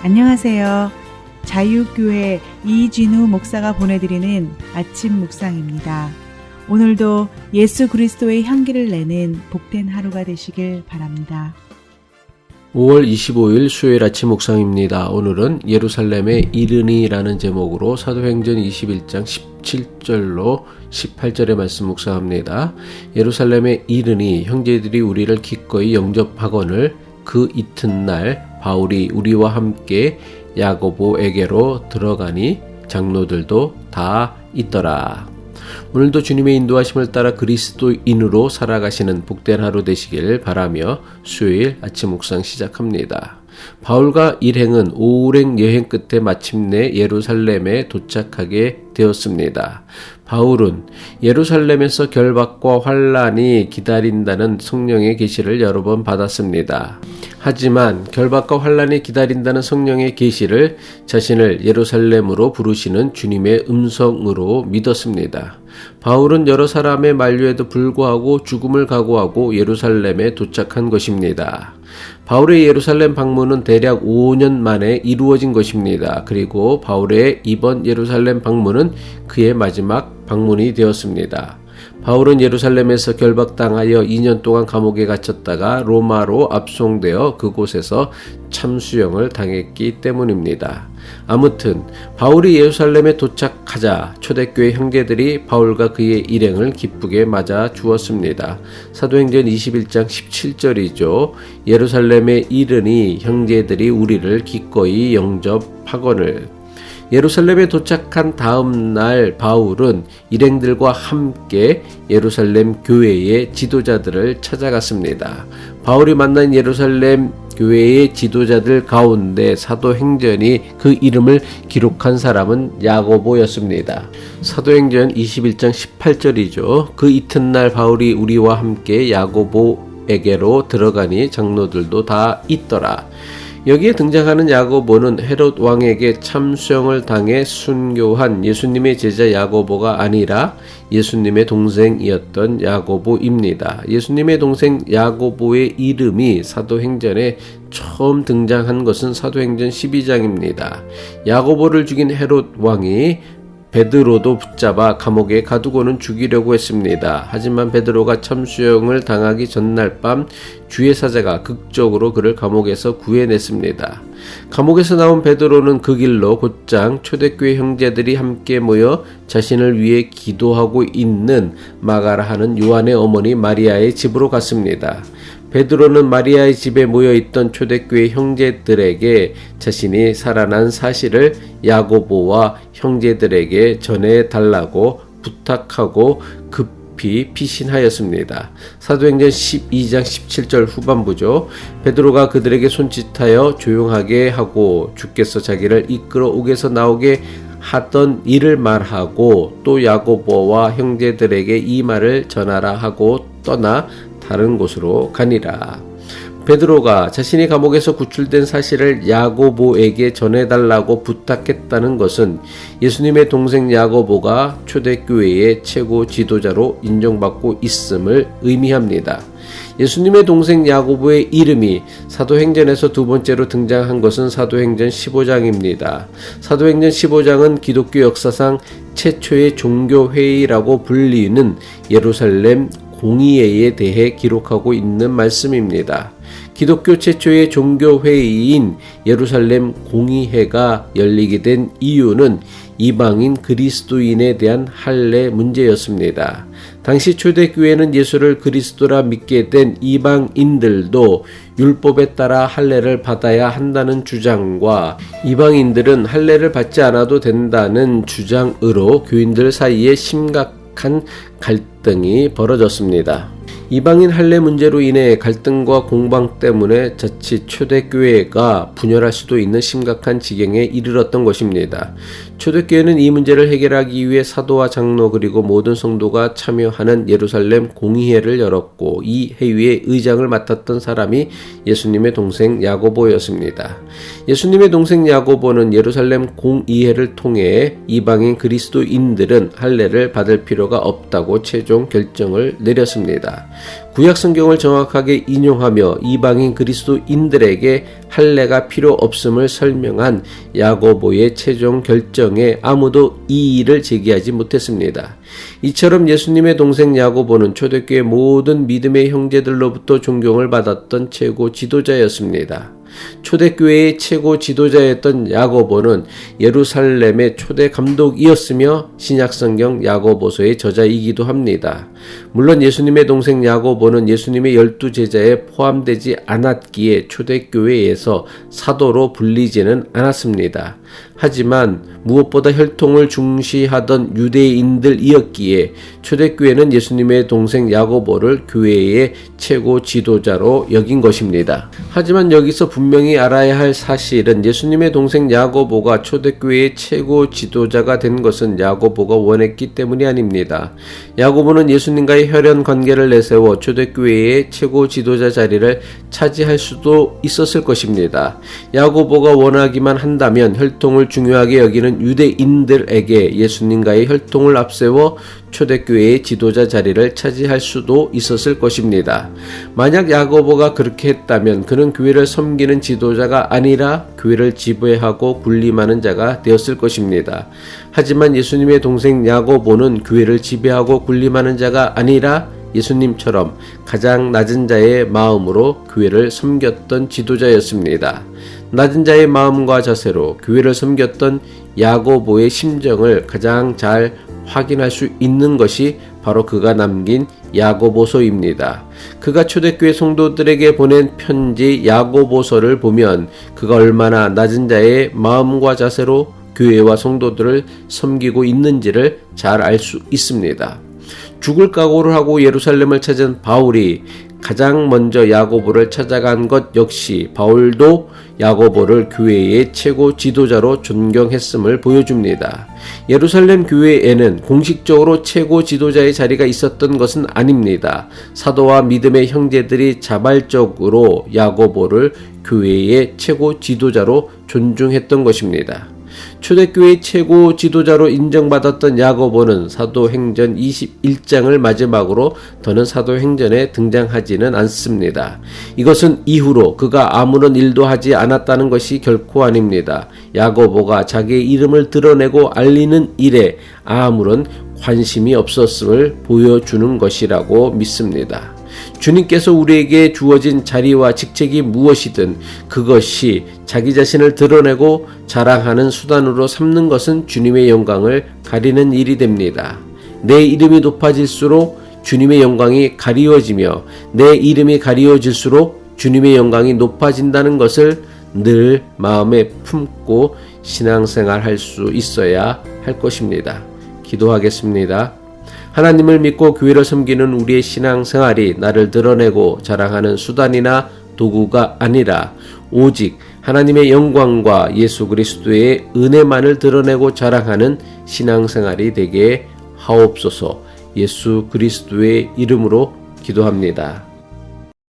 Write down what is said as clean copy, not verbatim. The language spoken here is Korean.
안녕하세요. 자유교회 이진우 목사가 보내드리는 아침 묵상입니다. 오늘도 예수 그리스도의 향기를 내는 복된 하루가 되시길 바랍니다. 5월 25일 수요일 아침 묵상입니다. 오늘은 예루살렘에 이르니라는 제목으로 사도행전 21장 17절로 18절의 말씀 묵상합니다. 예루살렘에 이르니 형제들이 우리를 기꺼이 영접하거늘 그 이튿날 바울이 우리와 함께 야고보에게로 들어가니 장로들도 다 있더라. 오늘도 주님의 인도하심을 따라 그리스도인으로 살아가시는 복된 하루 되시길 바라며 수요일 아침 묵상 시작합니다. 바울과 일행은 오랜 여행 끝에 마침내 예루살렘에 도착하게 되었습니다. 바울은 예루살렘에서 결박과 환란이 기다린다는 성령의 계시를 여러 번 받았습니다. 하지만 결박과 환란이 기다린다는 성령의 계시를 자신을 예루살렘으로 부르시는 주님의 음성으로 믿었습니다. 바울은 여러 사람의 만류에도 불구하고 죽음을 각오하고 예루살렘에 도착한 것입니다. 바울의 예루살렘 방문은 대략 5년 만에 이루어진 것입니다. 그리고 바울의 이번 예루살렘 방문은 그의 마지막 방문이 되었습니다. 바울은 예루살렘에서 결박당하여 2년 동안 감옥에 갇혔다가 로마로 압송되어 그곳에서 참수형을 당했기 때문입니다. 아무튼 바울이 예루살렘에 도착하자 초대교회 형제들이 바울과 그의 일행을 기쁘게 맞아 주었습니다. 사도행전 21장 17절이죠. 예루살렘에 이르니 형제들이 우리를 기꺼이 영접하거늘. 예루살렘에 도착한 다음 날 바울은 일행들과 함께 예루살렘 교회의 지도자들을 찾아갔습니다. 바울이 만난 예루살렘 교회의 지도자들 가운데 사도행전이 그 이름을 기록한 사람은 야고보였습니다. 사도행전 21장 18절이죠. 그 이튿날 바울이 우리와 함께 야고보에게로 들어가니 장로들도 다 있더라. 여기에 등장하는 야고보는 헤롯 왕에게 참수형을 당해 순교한 예수님의 제자 야고보가 아니라 예수님의 동생이었던 야고보입니다. 예수님의 동생 야고보의 이름이 사도행전에 처음 등장한 것은 사도행전 12장입니다. 야고보를 죽인 헤롯 왕이 베드로도 붙잡아 감옥에 가두고는 죽이려고 했습니다. 하지만 베드로가 참수형을 당하기 전날 밤 주의 사자가 극적으로 그를 감옥에서 구해냈습니다. 감옥에서 나온 베드로는 그 길로 곧장 초대교회 형제들이 함께 모여 자신을 위해 기도하고 있는 마가라 하는 요한의 어머니 마리아의 집으로 갔습니다. 베드로는 마리아의 집에 모여있던 초대교회 형제들에게 자신이 살아난 사실을 야고보와 형제들에게 전해달라고 부탁하고 급히 피신하였습니다. 사도행전 12장 17절 후반부죠. 베드로가 그들에게 손짓하여 조용하게 하고 주께서 자기를 이끌어 옥에서 나오게 하던 일을 말하고 또 야고보와 형제들에게 이 말을 전하라 하고 떠나 다른 곳으로 가니라. 베드로가 자신이 감옥에서 구출된 사실을 야고보에게 전해달라고 부탁했다는 것은 예수님의 동생 야고보가 초대교회의 최고 지도자로 인정받고 있음을 의미합니다. 예수님의 동생 야고보의 이름이 사도행전에서 두 번째로 등장한 것은 사도행전 15장입니다. 사도행전 15장은 기독교 역사상 최초의 종교회의라고 불리는 예루살렘 공의회에 대해 기록하고 있는 말씀입니다. 기독교 최초의 종교회의인 예루살렘 공의회가 열리게 된 이유는 이방인 그리스도인에 대한 할례 문제였습니다. 당시 초대교회는 예수를 그리스도라 믿게 된 이방인들도 율법에 따라 할례를 받아야 한다는 주장과 이방인들은 할례를 받지 않아도 된다는 주장으로 교인들 사이에 심각한 갈등이 벌어졌습니다. 이방인 할례 문제로 인해 갈등과 공방 때문에 자칫 초대교회가 분열할 수도 있는 심각한 지경에 이르렀던 것입니다. 초대교회는 이 문제를 해결하기 위해 사도와 장로 그리고 모든 성도가 참여하는 예루살렘 공의회를 열었고 이 회의의 의장을 맡았던 사람이 예수님의 동생 야고보였습니다. 예수님의 동생 야고보는 예루살렘 공의회를 통해 이방인 그리스도인들은 할례를 받을 필요가 없다고 최종 결정을 내렸습니다. 구약 성경을 정확하게 인용하며 이방인 그리스도인들에게 할례가 필요 없음을 설명한 야고보의 최종 결정에 아무도 이의를 제기하지 못했습니다. 이처럼 예수님의 동생 야고보는 초대교회 모든 믿음의 형제들로부터 존경을 받았던 최고 지도자였습니다. 초대교회의 최고 지도자였던 야고보는 예루살렘의 초대 감독이었으며 신약성경 야고보서의 저자이기도 합니다. 물론 예수님의 동생 야고보는 예수님의 12제자에 포함되지 않았기에 초대교회에서 사도로 불리지는 않았습니다. 하지만 무엇보다 혈통을 중시하던 유대인들이었기에 초대교회는 예수님의 동생 야고보를 교회의 최고 지도자로 여긴 것입니다. 하지만 여기서 분명히 알아야 할 사실은 예수님의 동생 야고보가 초대교회의 최고 지도자가 된 것은 야고보가 원했기 때문이 아닙니다. 야고보는 예수님과의 혈연 관계를 내세워 초대교회의 최고 지도자 자리를 차지할 수도 있었을 것입니다. 야고보가 원하기만 한다면 혈통을 중요하게 여기는 유대인들에게 예수님과의 혈통을 앞세워 초대교회의 지도자 자리를 차지할 수도 있었을 것입니다. 만약 야고보가 그렇게 했다면 그는 교회를 섬기는 지도자가 아니라 교회를 지배하고 군림하는 자가 되었을 것입니다. 하지만 예수님의 동생 야고보는 교회를 지배하고 군림하는 자가 아니라 예수님처럼 가장 낮은 자의 마음으로 교회를 섬겼던 지도자였습니다. 낮은 자의 마음과 자세로 교회를 섬겼던 야고보의 심정을 가장 잘 확인할 수 있는 것이 바로 그가 남긴 야고보서입니다. 그가 초대교회 성도들에게 보낸 편지 야고보서를 보면 그가 얼마나 낮은 자의 마음과 자세로 교회와 성도들을 섬기고 있는지를 잘 알 수 있습니다. 죽을 각오를 하고 예루살렘을 찾은 바울이 가장 먼저 야고보를 찾아간 것 역시 바울도 야고보를 교회의 최고 지도자로 존경했음을 보여줍니다. 예루살렘 교회에는 공식적으로 최고 지도자의 자리가 있었던 것은 아닙니다. 사도와 믿음의 형제들이 자발적으로 야고보를 교회의 최고 지도자로 존중했던 것입니다. 초대교회의 최고 지도자로 인정받았던 야고보는 사도행전 21장을 마지막으로 더는 사도행전에 등장하지는 않습니다. 이것은 이후로 그가 아무런 일도 하지 않았다는 것이 결코 아닙니다. 야고보가 자기의 이름을 드러내고 알리는 일에 아무런 관심이 없었음을 보여주는 것이라고 믿습니다. 주님께서 우리에게 주어진 자리와 직책이 무엇이든 그것이 자기 자신을 드러내고 자랑하는 수단으로 삼는 것은 주님의 영광을 가리는 일이 됩니다. 내 이름이 높아질수록 주님의 영광이 가리워지며 내 이름이 가리워질수록 주님의 영광이 높아진다는 것을 늘 마음에 품고 신앙생활 할 수 있어야 할 것입니다. 기도하겠습니다. 하나님을 믿고 교회를 섬기는 우리의 신앙생활이 나를 드러내고 자랑하는 수단이나 도구가 아니라 오직 하나님의 영광과 예수 그리스도의 은혜만을 드러내고 자랑하는 신앙생활이 되게 하옵소서. 예수 그리스도의 이름으로 기도합니다.